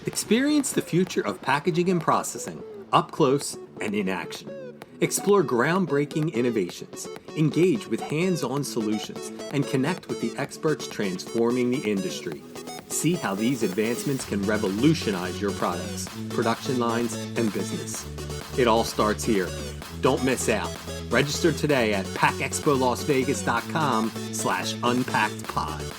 Experience the future of packaging and processing up close and in action. Explore groundbreaking innovations, engage with hands-on solutions, and connect with the experts transforming the industry. See how these advancements can revolutionize your products, production lines, and business. It all starts here. Don't miss out. Register today at packexpolasvegas.com/unpackedpod.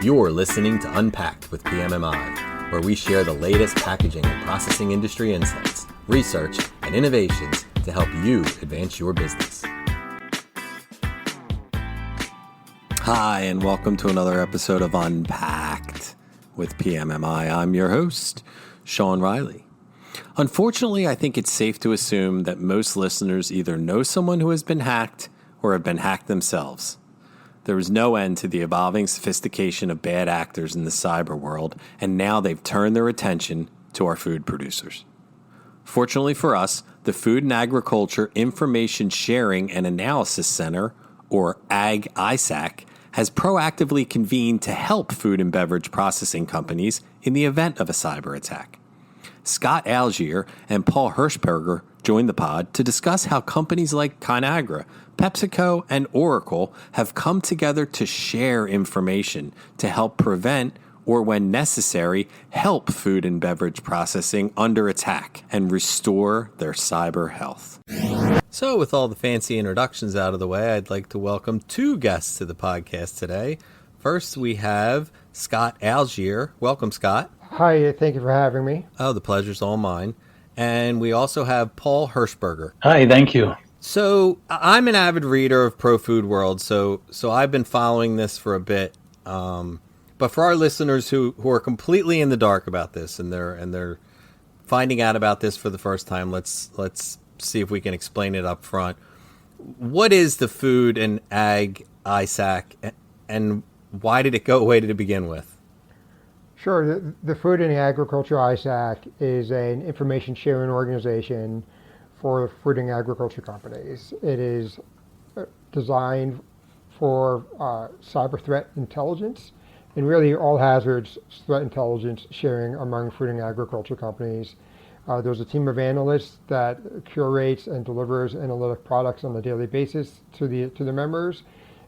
You're listening to Unpacked with PMMI, where we share the latest packaging and processing industry insights, research, and innovations to help you advance your business. Hi, and welcome to another episode of Unpacked with PMMI. I'm your host, Sean Riley. Unfortunately, I think it's safe to assume that most listeners either know someone who has been hacked or have been hacked themselves. There is no end to the evolving sophistication of bad actors in the cyber world, and now they've turned their attention to our food producers. Fortunately for us, the Food and Agriculture Information Sharing and Analysis Center, or IT-ISAC, has proactively convened to help food and beverage processing companies in the event of a cyber attack. Scott Algeier and Paul Hershberger joined the pod to discuss how companies like Conagra, PepsiCo, and Oracle have come together to share information to help prevent, or when necessary, help food and beverage processing under attack and restore their cyber health. So with all the fancy introductions out of the way, I'd like to welcome two guests to the podcast today. First, we have Scott Algeier. Welcome, Scott. Hi, thank you for having me. Oh, the pleasure's all mine. And we also have Paul Hershberger. Hi, thank you. So I'm an avid reader of Pro Food World, so I've been following this for a bit. But for our listeners who are completely in the dark about this and they're finding out about this for the first time, let's see if we can explain it up front. What is the Food and Ag ISAC, and why did it go away to begin with? Sure. The Food and Agriculture ISAC is an information sharing organization for food and agriculture companies. It is designed for cyber threat intelligence and really all hazards threat intelligence sharing among food and agriculture companies. There's a team of analysts that curates and delivers analytic products on a daily basis to the members,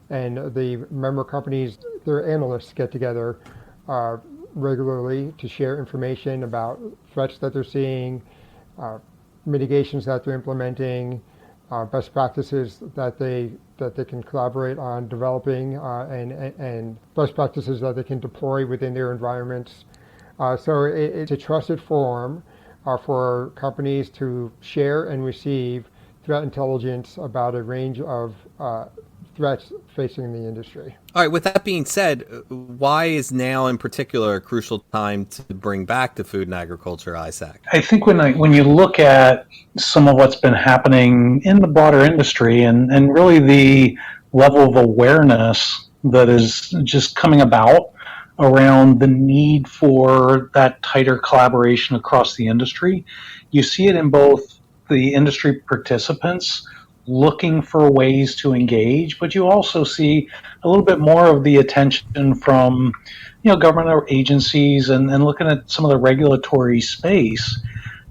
and the member companies, their analysts get together regularly to share information about threats that they're seeing, mitigations that they're implementing, best practices that they can collaborate on developing, and best practices that they can deploy within their environments. So it's a trusted forum for companies to share and receive threat intelligence about a range of threats facing the industry. All right, with that being said, why is now in particular a crucial time to bring back the Food and Agriculture ISAC? I think when you look at some of what's been happening in the broader industry and really the level of awareness that is just coming about around the need for that tighter collaboration across the industry, you see it in both the industry participants looking for ways to engage, but you also see a little bit more of the attention from government agencies and looking at some of the regulatory space.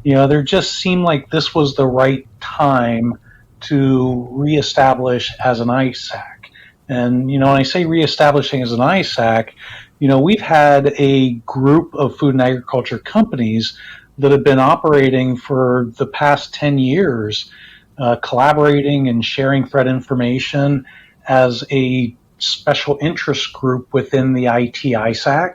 There just seemed like this was the right time to reestablish as an ISAC. And when I say reestablishing as an ISAC, we've had a group of food and agriculture companies that have been operating for the past 10 years, collaborating and sharing threat information as a special interest group within the IT-ISAC.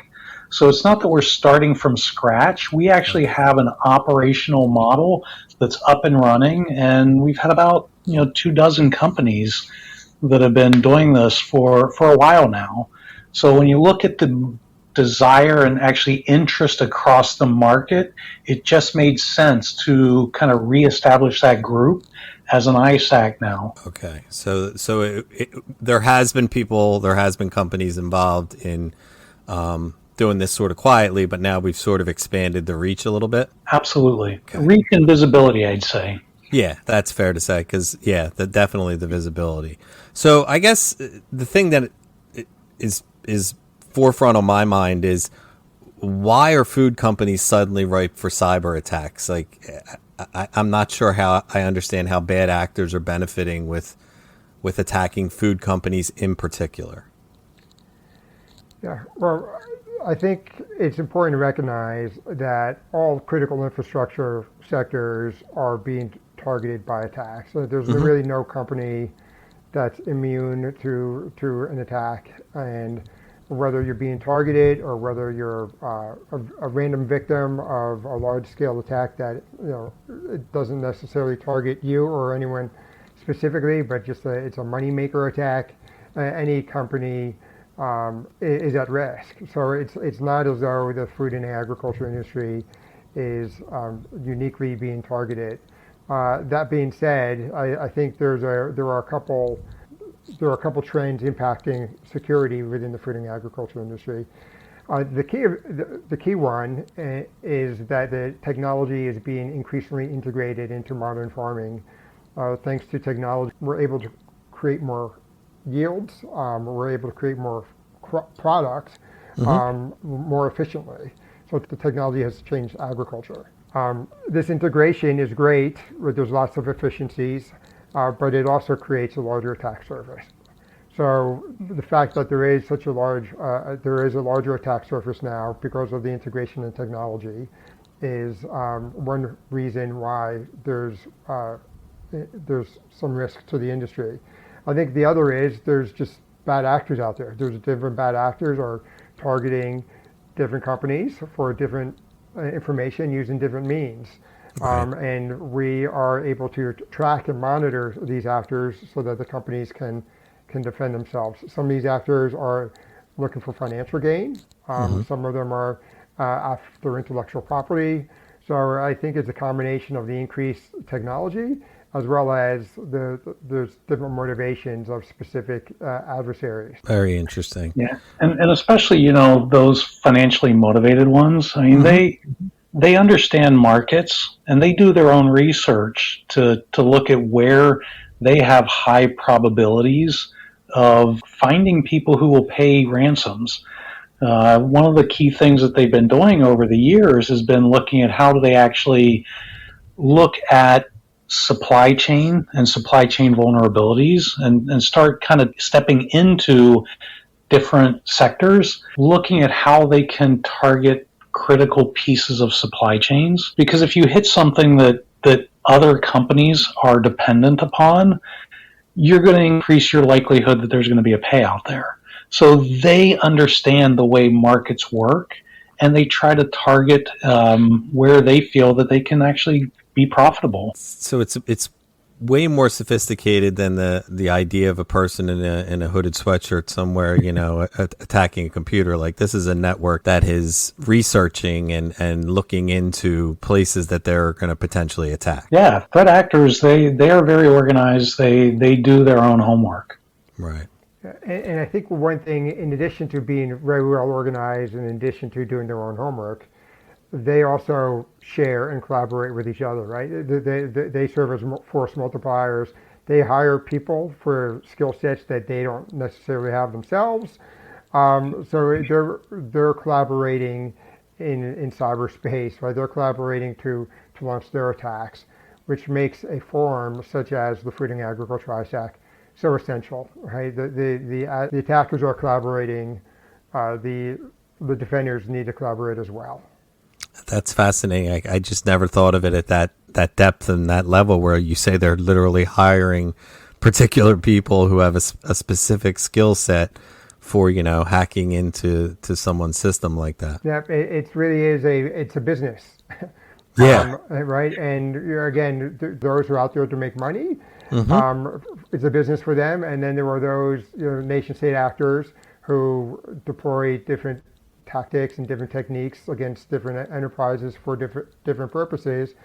So it's not that we're starting from scratch. We actually have an operational model that's up and running, and we've had about 24 companies that have been doing this for a while now. So when you look at the desire and actually interest across the market, it just made sense to kind of reestablish that group as an ISAC now. Okay, so there has been companies involved in doing this sort of quietly, but now we've sort of expanded the reach a little bit. Absolutely. Okay. Reach and visibility, I'd say. Yeah, that's fair to say because definitely the visibility. So I guess the thing that is forefront on my mind is why are food companies suddenly ripe for cyber attacks? Like I'm not sure how I understand how bad actors are benefiting with attacking food companies in particular. Yeah, well, I think it's important to recognize that all critical infrastructure sectors are being targeted by attacks. So there's Mm-hmm. really no company that's immune to an attack, and whether you're being targeted or whether you're a random victim of a large-scale attack that it doesn't necessarily target you or anyone specifically, but just it's a moneymaker attack. Any company is at risk. So it's not as though the food and agriculture industry is uniquely being targeted. That being said, I think there are a couple trends impacting security within the food and agriculture industry. The key one is that the technology is being increasingly integrated into modern farming. Thanks to technology, we're able to create more yields. We're able to create more products more efficiently. So the technology has changed agriculture. This integration is great. There's lots of efficiencies, but it also creates a larger attack surface. So the fact that there is a larger attack surface now because of the integration in technology is one reason why there's some risk to the industry. I think the other is there's just bad actors out there. There's different bad actors are targeting different companies for different information using different means. Right. And we are able to track and monitor these actors so that the companies can defend themselves. Some of these actors are looking for financial gain. Some of them are after intellectual property. So I think it's a combination of the increased technology as well as there's different motivations of specific adversaries. Very interesting. Yeah, and especially those financially motivated ones. I mean, they understand markets and they do their own research to look at where they have high probabilities of finding people who will pay ransoms. One of the key things that they've been doing over the years has been looking at how do they actually look at supply chain and supply chain vulnerabilities and start kind of stepping into different sectors, looking at how they can target critical pieces of supply chains. Because if you hit something that other companies are dependent upon, you're going to increase your likelihood that there's going to be a payout there. So they understand the way markets work, and they try to target where they feel that they can actually be profitable. So it's way more sophisticated than the idea of a person in a hooded sweatshirt somewhere, attacking a computer. Like this is a network that is researching and looking into places that they're going to potentially attack. Yeah, threat actors, they are very organized. They do their own homework. Right. And I think one thing, in addition to being very well organized and in addition to doing their own homework, they also share and collaborate with each other, right? They serve as force multipliers. They hire people for skill sets that they don't necessarily have themselves. So they're collaborating in cyberspace, right? They're collaborating to launch their attacks, which makes a forum such as the Food and Agriculture ISAC so essential, right? The attackers are collaborating. The defenders need to collaborate as well. That's fascinating. I just never thought of it at that depth and that level where you say they're literally hiring particular people who have a specific skill set for, hacking into someone's system like that. Yeah, it really is it's a business. Yeah. Right. And again, those who are out there to make money, it's a business for them. And then there are those nation state actors who deploy different tactics and different techniques against different enterprises for different purposes.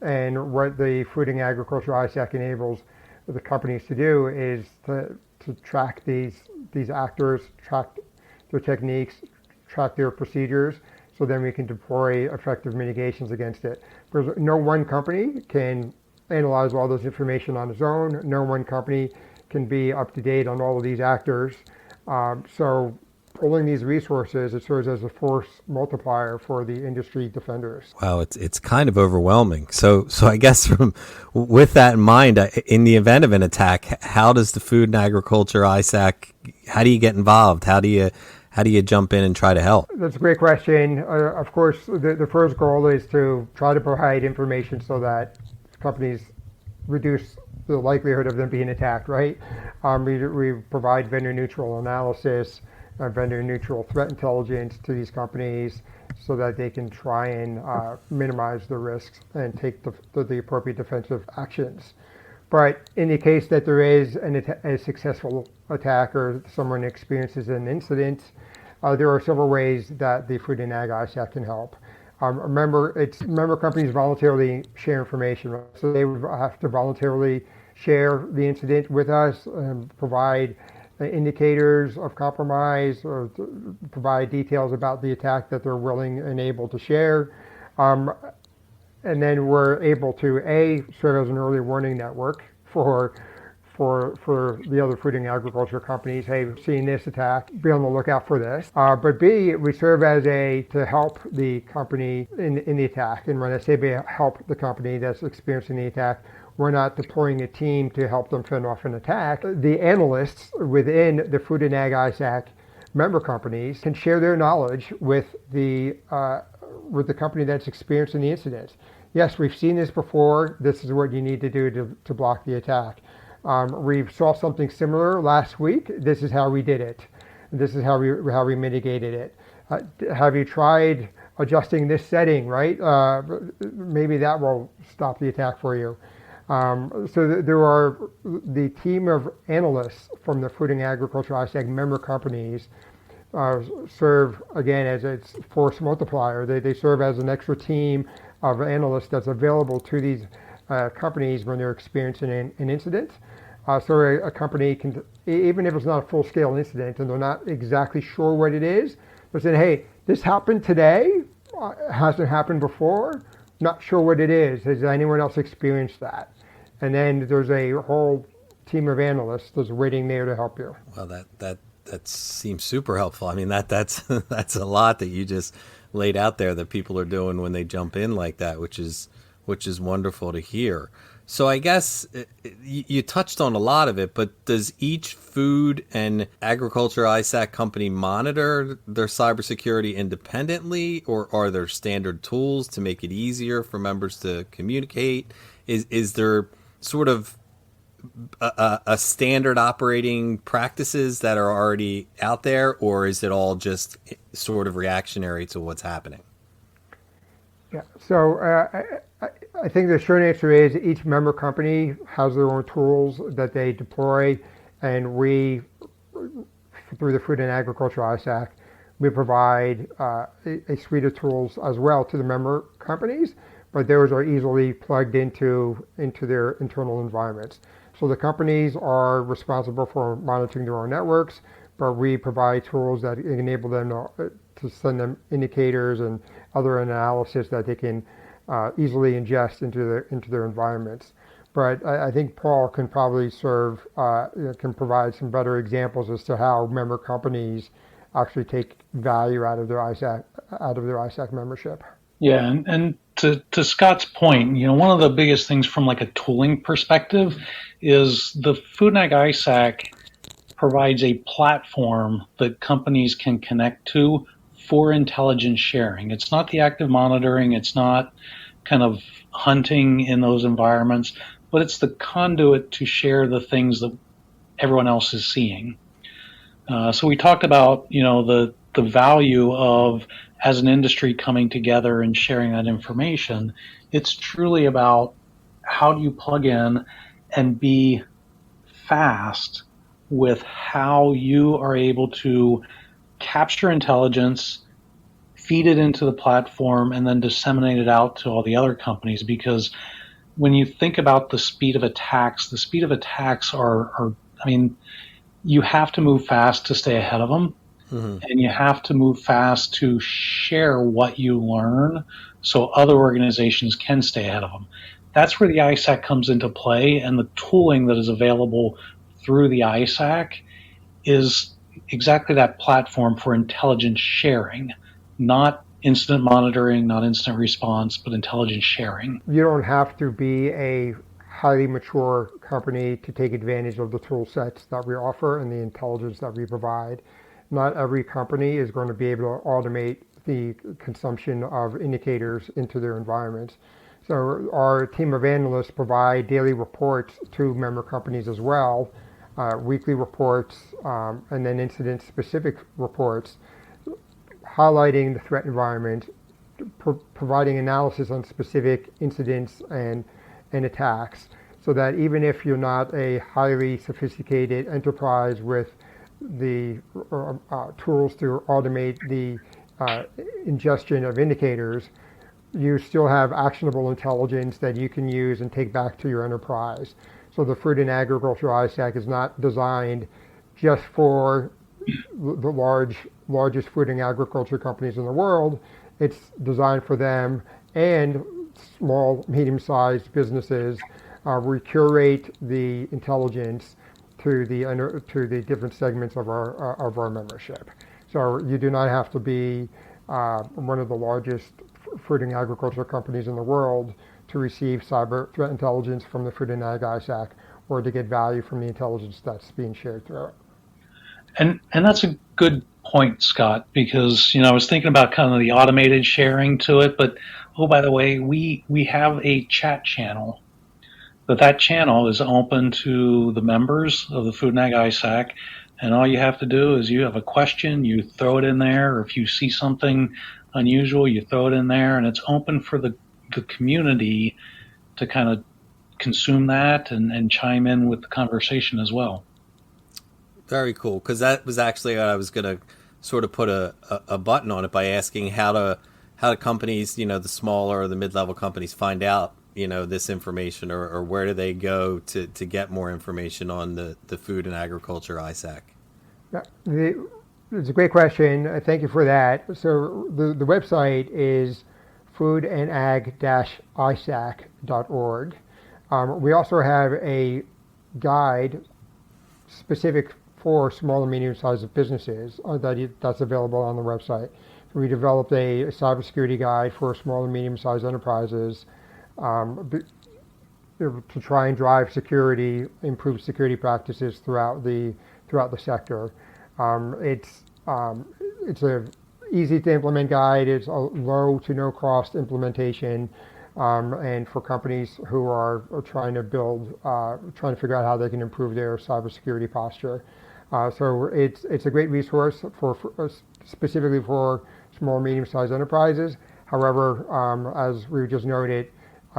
And what the Food and Agriculture ISAC enables the companies to do is to track these actors, track their techniques, track their procedures, so then we can deploy effective mitigations against it. Because no one company can analyze all this information on its own. No one company can be up to date on all of these actors. So pulling these resources, it serves as a force multiplier for the industry defenders. Wow, it's kind of overwhelming. So I guess with that in mind, in the event of an attack, how does the Food and Agriculture ISAC? How do you get involved? How do you jump in and try to help? That's a great question. Of course, the first goal is to try to provide information so that companies reduce the likelihood of them being attacked, right? We provide vendor-neutral analysis, vendor-neutral threat intelligence to these companies so that they can try and minimize the risks and take the appropriate defensive actions. But in the case that there is a successful attack or someone experiences an incident, there are several ways that the Food and Ag ISAC can help. Member companies voluntarily share information, right? So they would have to voluntarily share the incident with us and provide indicators of compromise or provide details about the attack that they're willing and able to share. And then we're able to serve as an early warning network for the other food and agriculture companies. Hey, we've seen this attack, be on the lookout for this. But B, we serve as to help the company in the attack. And when I say help the company that's experiencing the attack, we're not deploying a team to help them fend off an attack. The analysts within the Food and Ag ISAC member companies can share their knowledge with the company that's experiencing the incident. Yes, we've seen this before. This is what you need to do to block the attack. We saw something similar last week. This is how we did it. This is how we mitigated it. Have you tried adjusting this setting, right? Maybe that will stop the attack for you. So there are the team of analysts from the Food and Agriculture ISAC member companies serve, again, as a force multiplier. They serve as an extra team of analysts that's available to these companies when they're experiencing an incident. So a company can, even if it's not a full-scale incident and they're not exactly sure what it is, they're saying, hey, this happened today, hasn't happened before, not sure what it is. Has anyone else experienced that? And then there's a whole team of analysts that's waiting there to help you. Well, that seems super helpful. I mean, that's a lot that you just laid out there that people are doing when they jump in like that, which is wonderful to hear. So I guess you touched on a lot of it, but does each food and agriculture ISAC company monitor their cybersecurity independently, or are there standard tools to make it easier for members to communicate? Is there sort of a standard operating practices that are already out there, or is it all just sort of reactionary to what's happening? Yeah, so I think the short answer is each member company has their own tools that they deploy, and we, through the Food and Agriculture ISAC, we provide a suite of tools as well to the member companies, but those are easily plugged into their internal environments. So the companies are responsible for monitoring their own networks, but we provide tools that enable them to send them indicators and other analysis that they can easily ingest into their environments. But I think Paul can probably can provide some better examples as to how member companies actually take value out of their ISAC membership. Yeah, and to Scott's point, one of the biggest things from like a tooling perspective is the Food and Ag ISAC provides a platform that companies can connect to for intelligence sharing. It's not the active monitoring, it's not kind of hunting in those environments, but it's the conduit to share the things that everyone else is seeing. So we talked about, the value of, as an industry, coming together and sharing that information. It's truly about how do you plug in and be fast with how you are able to capture intelligence, feed it into the platform, and then disseminate it out to all the other companies. Because when you think about the speed of attacks are, you have to move fast to stay ahead of them. Mm-hmm. And you have to move fast to share what you learn so other organizations can stay ahead of them. that's where the ISAC comes into play, and the tooling that is available through the ISAC is exactly that platform for intelligence sharing, not incident monitoring, not incident response, but intelligence sharing. You don't have to be a highly mature company to take advantage of the tool sets that we offer and the intelligence that we provide. Not every company is going to be able to automate the consumption of indicators into their environments. So our team of analysts provide daily reports to member companies as well, weekly reports, and then incident-specific reports, highlighting the threat environment, providing analysis on specific incidents and attacks, so that even if you're not a highly sophisticated enterprise with the tools to automate the ingestion of indicators, you still have actionable intelligence that you can use and take back to your enterprise. So the Food and Agriculture ISAC is not designed just for the largest food and agriculture companies in the world. It's designed for them and small, medium-sized businesses. We curate the intelligence to the different segments of our membership. So you do not have to be one of the largest food and agriculture companies in the world to receive cyber threat intelligence from the Food and Ag ISAC, or to get value from the intelligence that's being shared through it. And that's a good point, Scott, because I was thinking about kind of the automated sharing to it, but by the way, we have a chat channel. That channel is open to the members of the Food and Ag ISAC, and all you have to do is you have a question, you throw it in there, or if you see something unusual, you throw it in there, and it's open for the community to kind of consume that and chime in with the conversation as well. Very cool, because that was actually I was going to sort of put a button on it by asking how do companies, the smaller or the mid-level companies, find out this information, or where do they go to get more information on the Food and Agriculture ISAC? It's a great question. Thank you for that. So the website is foodandag-isac.org. We also have a guide specific for small and medium-sized businesses that's available on the website. We developed a cybersecurity guide for small and medium-sized enterprises to try and drive security, improve security practices throughout the sector. It's a easy to implement guide. It's a low to no cost implementation, and for companies who are trying to figure out how they can improve their cybersecurity posture. So it's a great resource for specifically for small and medium-sized enterprises. However, as we just noted,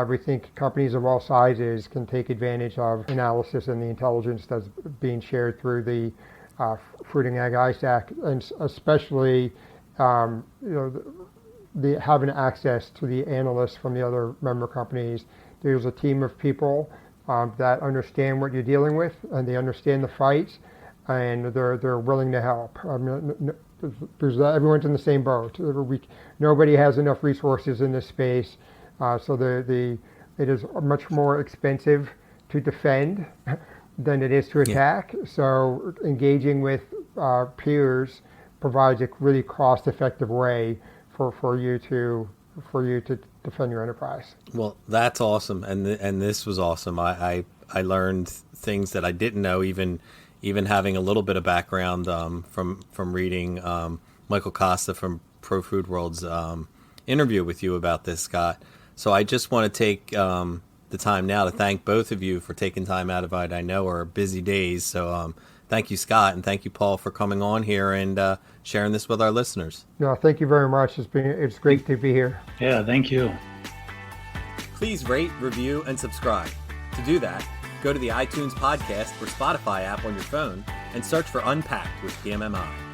we think companies of all sizes can take advantage of analysis and the intelligence that's being shared through the Food and Ag ISAC, and especially having access to the analysts from the other member companies. There's a team of people that understand what you're dealing with, and they understand the fight, and they're willing to help. Everyone's in the same boat. Nobody has enough resources in this space, so it is much more expensive to defend than it is to attack. Yeah. So engaging with peers provides a really cost-effective way for you to defend your enterprise. Well, that's awesome, and this was awesome. I learned things that I didn't know, even having a little bit of background from reading Michael Costa from Pro Food World's interview with you about this, Scott. So I just want to take the time now to thank both of you for taking time out of what I know are busy days. So thank you, Scott, and thank you, Paul, for coming on here and sharing this with our listeners. No, thank you very much. It's great to be here. Yeah, thank you. Please rate, review, and subscribe. To do that, go to the iTunes podcast or Spotify app on your phone and search for unPACKed with PMMI.